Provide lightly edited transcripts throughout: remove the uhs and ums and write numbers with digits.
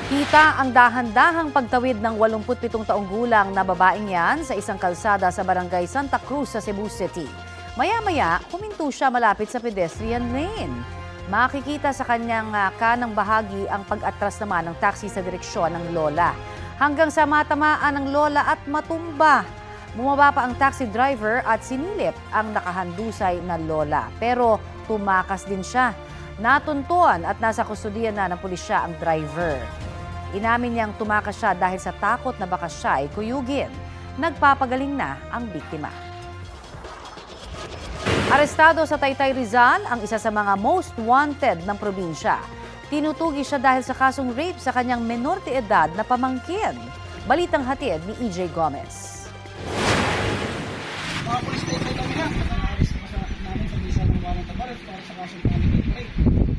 Kita ang dahan-dahang pagtawid ng 87 taong gulang na babaeng yan sa isang kalsada sa barangay Santa Cruz sa Cebu City. Maya-maya, huminto siya malapit sa pedestrian lane. Makikita sa kanyang kanang bahagi ang pag-atras naman ng taxi sa direksyon ng lola. Hanggang sa matamaan ng lola at matumba. Bumaba pa ang taxi driver at sinilip ang nakahandusay na lola. Pero tumakas din siya. Natuntuan at nasa kustudiyan na ng pulisya ang driver. Inamin niyang tumakas siya dahil sa takot na baka siya ay kuyugin. Nagpapagaling na ang biktima. Arestado sa Taytay Rizal ang isa sa mga most wanted ng probinsya. Tinutugi siya dahil sa kasong rape sa kanyang menor de edad na pamangkin. Balitang hatid ni EJ Gomez.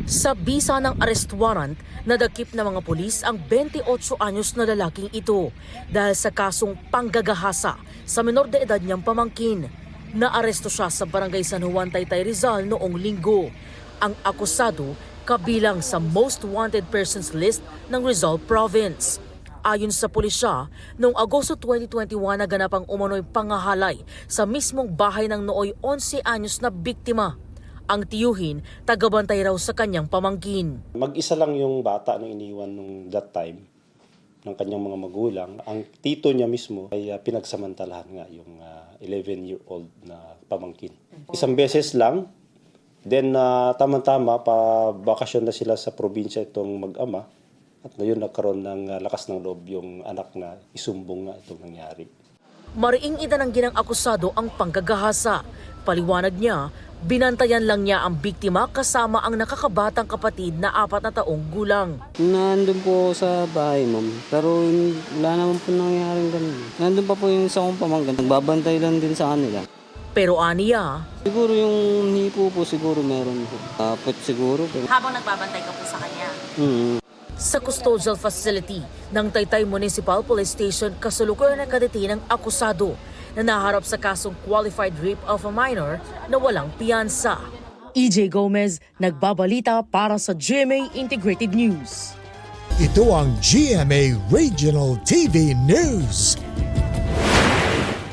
Sa bisa ng arrest warrant, nadakip ng mga pulis ang 28 anyos na lalaking ito dahil sa kasong panggagahasa sa menor de edad niyang pamangkin. Naaresto siya sa barangay San Juan, Taytay Rizal noong linggo. Ang akusado kabilang sa most wanted persons list ng Rizal Province. Ayon sa pulisya, noong Agosto 2021 naganap ang umano'y pangahalay sa mismong bahay ng nooy 11 anyos na biktima. Ang tiyuhin, tagabantay raw sa kanyang pamangkin. Mag-isa lang yung bata na iniwan nung that time ng kanyang mga magulang. Ang tito niya mismo ay pinagsamantalahan nga yung 11-year-old na pamangkin. Isang beses lang, then tama-tama pa bakasyon na sila sa probinsya itong mag-ama. At ngayon nagkaroon ng lakas ng loob yung anak na isumbong nga itong nangyari. Mariing itananggi ng akusado ang panggagahasa. Paliwanag niya, binantayan lang niya ang biktima kasama ang nakakabatang kapatid na 4 na taong gulang. Nandun po sa bahay, ma'am. Pero wala naman po nangyaring ganun. Nandun pa po yung isa kong pamangkin. Nagbabantay lang din sa kanila. Pero aniya, Siguro yung hipo po siguro meron po. Tapos siguro. Pero... habang nagbabantay ka po sa kanya, Sa custodial facility ng Taytay Municipal Police Station, kasalukuyan na kadetin ng akusado na naharap sa kasong qualified rape of a minor na walang piyansa. EJ Gomez, nagbabalita para sa GMA Integrated News. Ito ang GMA Regional TV News.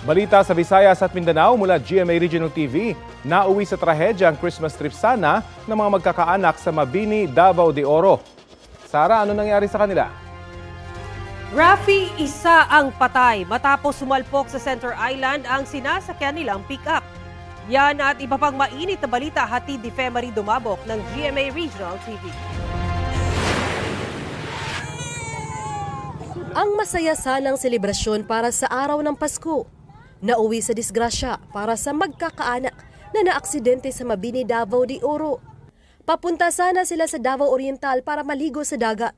Balita sa Visayas at Mindanao mula GMA Regional TV. Nauwi sa trahedya ang Christmas trip sana ng mga magkakaanak sa Mabini, Davao de Oro. Sara, ano nangyari sa kanila? Rafi, isa ang patay matapos sumalpok sa Center Island ang sinasakyan nilang pick-up. Yan at iba pang mainit na balita hatid ni Femari Dumabok ng GMA Regional TV. Ang masaya sanang selebrasyon para sa araw ng Pasko. Nauwi sa disgrasya para sa magkakaanak na naaksidente sa Mabini, Davao de Oro. Papunta sana sila sa Davao Oriental para maligo sa dagat.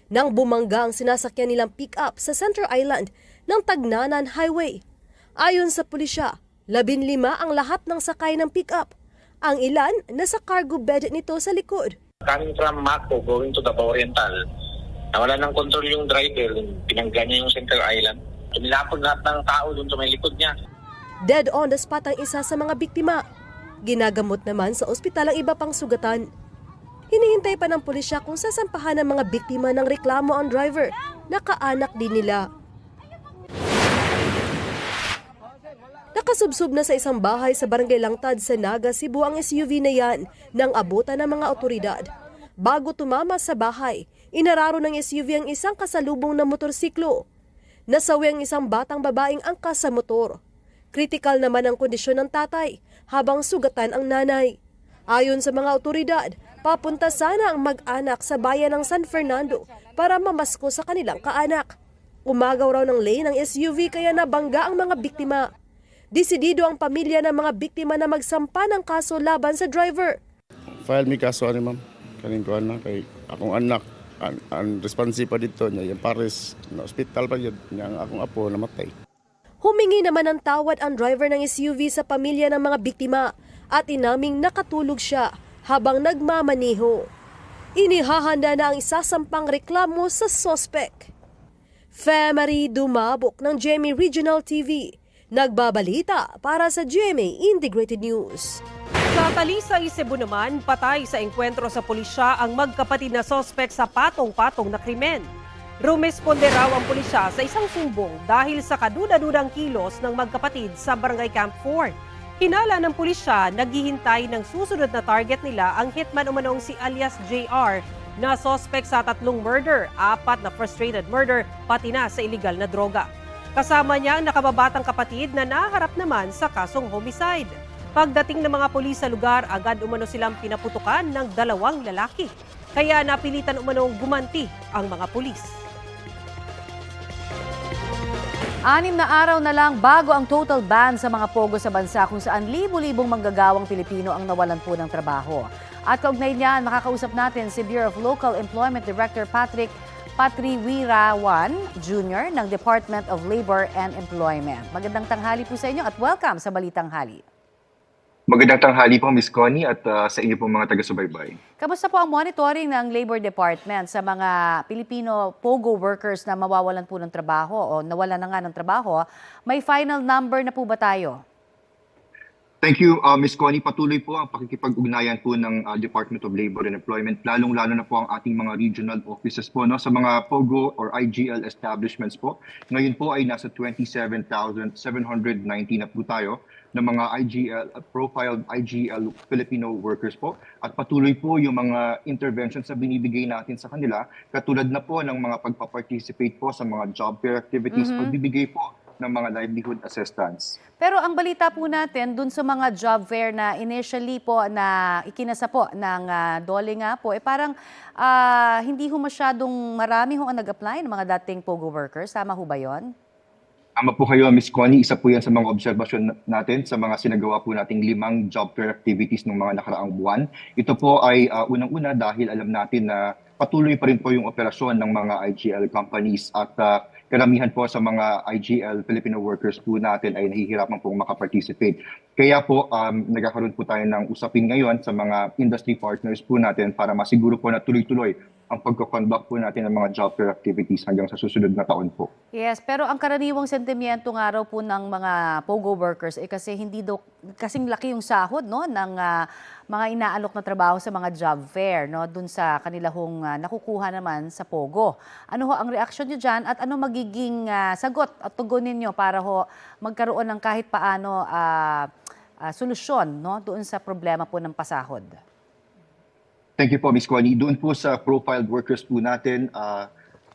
Nang bumangga ang sinasakyan nilang pick-up sa Center Island ng Tagnanan Highway. Ayon sa pulisya, 15 ang lahat ng sakay ng pick-up. Ang ilan nasa cargo bed nito sa likod. Coming from Mako, going to Davao Oriental, nawala ng control yung driver, pinangga niya yung Center Island. Tumilapon lahat ng tao dun sa may likod niya. Dead on the spot ang isa sa mga biktima. Ginagamot naman sa ospital ang iba pang sugatan. Hinihintay pa ng pulisya kung sasampahan ng mga biktima ng reklamo ang driver. Nakaanak din nila. Nakasubsob na sa isang bahay sa Barangay Langtad sa Naga, Cebu ang SUV na yan nang abutan ng mga otoridad. Bago tumama sa bahay, inararo ng SUV ang isang kasalubong na motorsiklo. Nasawi ang isang batang babaeng angkas sa motor. Kritikal naman ang kondisyon ng tatay habang sugatan ang nanay. Ayon sa mga otoridad, papunta sana ang mag-anak sa bayan ng San Fernando para mamasko sa kanilang kaanak. Umagaw raw ng lane ng SUV kaya nabangga ang mga biktima. Desidido ang pamilya ng mga biktima na magsampa ng kaso laban sa driver. File mi kaso ani ma'am. Kaning ko na kay akong anak ang responsible pa dito niya yung pares na ospital pa yun niya ang akong apo namatay. Humingi naman ng tawad ang driver ng SUV sa pamilya ng mga biktima at inaming nakatulog siya habang nagmamaniho. Inihahanda na ang isasampang reklamo sa sospek. Femari Dumabok ng GMA Regional TV, nagbabalita para sa GMA Integrated News. Sa Talisay, Cebu naman, patay sa engkwentro sa pulisya ang magkapatid na sospek sa patong-patong na krimen. Rumesponde raw ang pulisya sa isang sumbong dahil sa kaduda-dudang kilos ng magkapatid sa Barangay Camp 4. Hinala ng pulisya, naghihintay ng susunod na target nila ang hitman umanong si alias JR na sospek sa 3 murder, 4 na frustrated murder, pati na sa illegal na droga. Kasama niya ang nakababatang kapatid na naharap naman sa kasong homicide. Pagdating ng mga pulis sa lugar, agad umano silang pinaputukan ng 2 lalaki. Kaya napilitan umanong gumanti ang mga pulis. 6 na araw na lang bago ang total ban sa mga pogo sa bansa kung saan libo-libong manggagawang Pilipino ang nawalan po ng trabaho. At kaugnay niyan, makakausap natin si Bureau of Local Employment Director Patriwirawan Jr. ng Department of Labor and Employment. Magandang tanghali po sa inyo at welcome sa Balitang Hali. Magandang tanghali po, Ms. Connie, at sa inyo pong mga taga-subaybay. Kamusta po ang monitoring ng Labor Department sa mga Pilipino POGO workers na mawawalan po ng trabaho o nawalan na nga ng trabaho? May final number na po ba tayo? Thank you, Ms. Connie. Patuloy po ang pakikipag-ugnayan po ng Department of Labor and Employment, lalong-lalo na po ang ating mga regional offices po no, sa mga POGO or IGL establishments po. Ngayon po ay nasa 27,790 na po tayo ng mga profiled IGL Filipino workers po. At patuloy po yung mga interventions na binibigay natin sa kanila, katulad na po ng mga pagpaparticipate po sa mga job fair activities, pagbibigay po ng mga livelihood assistance. Pero ang balita po natin dun sa mga job fair na initially po na ikinasa po ng DOLE nga po, parang hindi ho masyadong marami ho ang nag-apply ng mga dating POGO workers. Tama ho ba yun? Tama po kayo, Ms. Connie. Isa po yan sa mga obserbasyon natin sa mga sinagawa po nating 5 job fair activities ng mga nakaraang buwan. Ito po ay unang-una dahil alam natin na patuloy pa rin po yung operasyon ng mga IGL companies at karamihan po sa mga IGL Filipino workers po natin ay nahihirapan pong makaparticipate. Kaya po nagkakaroon po tayo ng usapin ngayon sa mga industry partners po natin para masiguro po na tuloy-tuloy ang pagko-conduct po natin ng mga job fair activities hanggang sa susunod na taon po. Yes, pero ang karaniwang sentimiento nga raw po ng mga POGO workers kasi hindi daw kasing laki yung sahod no ng mga inaalok na trabaho sa mga job fair no dun sa kanila hong nakukuha naman sa POGO. Ano ho ang reaksyon niyo diyan at ano magiging sagot at tugon ninyo para ho magkaroon ng kahit paano solusyon no doon sa problema po ng pasahod? Thank you po, Ms. Connie. Doon po sa profiled workers po natin,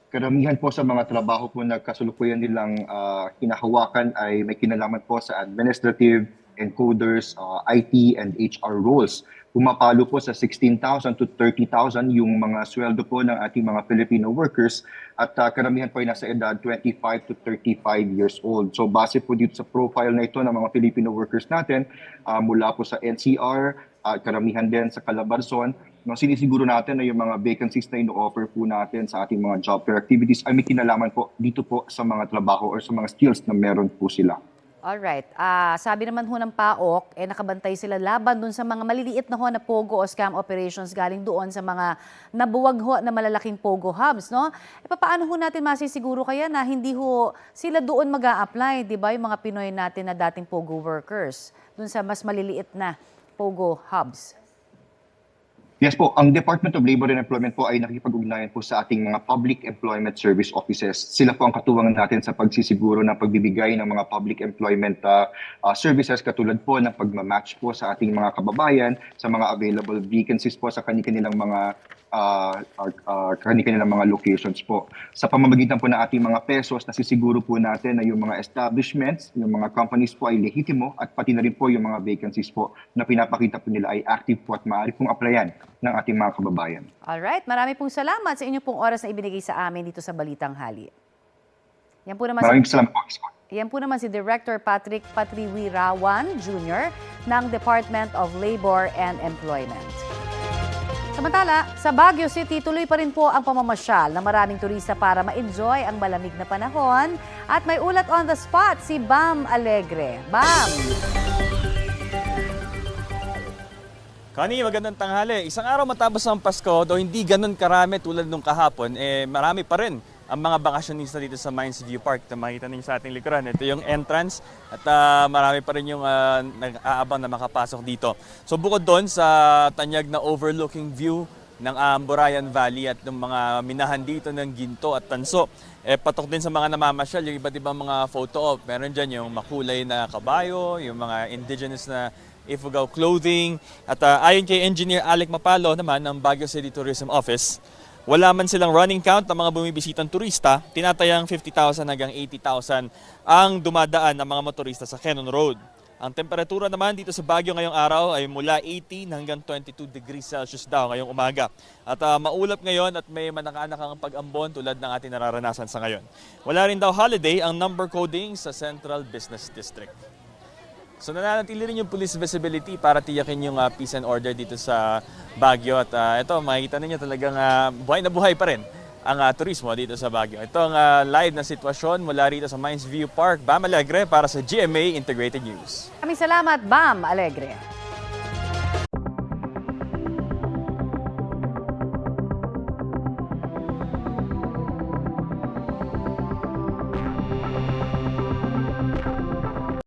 karamihan po sa mga trabaho po na kasalukuyan nilang hinahawakan ay may kinalaman po sa administrative, encoders, IT, and HR roles. Pumapalo po sa 16,000 to 30,000 yung mga sweldo po ng ating mga Filipino workers at karamihan po ay nasa edad 25 to 35 years old. So base po dito sa profile na ito ng mga Filipino workers natin, mula po sa NCR, karamihan din sa Calabarzon, no, sinisiguro natin na yung mga vacancies na ino-offer po natin sa ating mga job fair activities ay may kinalaman po dito po sa mga trabaho or sa mga skills na meron po sila. Alright. Sabi naman ho ng PAOK, nakabantay sila laban dun sa mga maliliit na ho na POGO o scam operations galing doon sa mga nabuwag ho na malalaking POGO hubs. No? Paano ho natin masisiguro kaya na hindi ho sila doon mag-a-apply, di ba, yung mga Pinoy natin na dating POGO workers dun sa mas maliliit na POGO hubs? Yes po, ang Department of Labor and Employment po ay nakikipag-ugnayan po sa ating mga Public Employment Service Offices. Sila po ang katuwang natin sa pagsisiguro ng pagbibigay ng mga public employment services katulad po ng pagmamatch po sa ating mga kababayan sa mga available vacancies po sa kanilang mga kanilang mga locations po. Sa pamamagitan po ng ating mga pesos, nasisiguro po natin na yung mga establishments, yung mga companies po ay lehitimo at pati na rin po yung mga vacancies po na pinapakita po nila ay active po at maaari pong applyan ng ating mga kababayan. Alright, marami pong salamat sa inyong pong oras na ibinigay sa amin dito sa Balitang Hali. Yan po naman Maraming salamat po. Yan po naman si Director Patriwirawan Jr. ng Department of Labor and Employment. Samantala, sa Baguio City, tuloy pa rin po ang pamamasyal ng maraming turista para ma-enjoy ang malamig na panahon. At may ulat on the spot si Bam Alegre. Bam! Connie, magandang tanghali. Isang araw matapos ang Pasko, though hindi ganun karami tulad nung kahapon, marami pa rin ang mga bakasyonista dito sa Mines View Park na makita ninyo sa ating likuran. Ito yung entrance at marami pa rin yung nag-aabang na makapasok dito. So bukod doon sa tanyag na overlooking view ng Amburayan Valley at ng mga minahan dito ng ginto at tanso. Patok din sa mga namamasyal yung iba't ibang mga photo op. Meron dyan yung makulay na kabayo, yung mga indigenous na Ifugao clothing. At ayon kay Engineer Alec Mapalo naman ng Baguio City Tourism Office, wala man silang running count ng mga bumibisitang turista, tinatayang 50,000 hanggang 80,000 ang dumadaan ng mga motorista sa Quezon Road. Ang temperatura naman dito sa Baguio ngayong araw ay mula 18 hanggang 22 degrees Celsius daw ngayong umaga. At maulap ngayon at may manakaanakang pag-ambon tulad ng ating nararanasan sa ngayon. Wala rin daw holiday ang number coding sa Central Business District. So nananatili rin yung police visibility para tiyakin yung peace and order dito sa Baguio. At ito, makikita ninyo talagang buhay na buhay pa rin ang turismo dito sa Baguio. Ito ang live na sitwasyon mula rito sa Mines View Park, Bam Alegre para sa GMA Integrated News. Maraming salamat, Bam Alegre.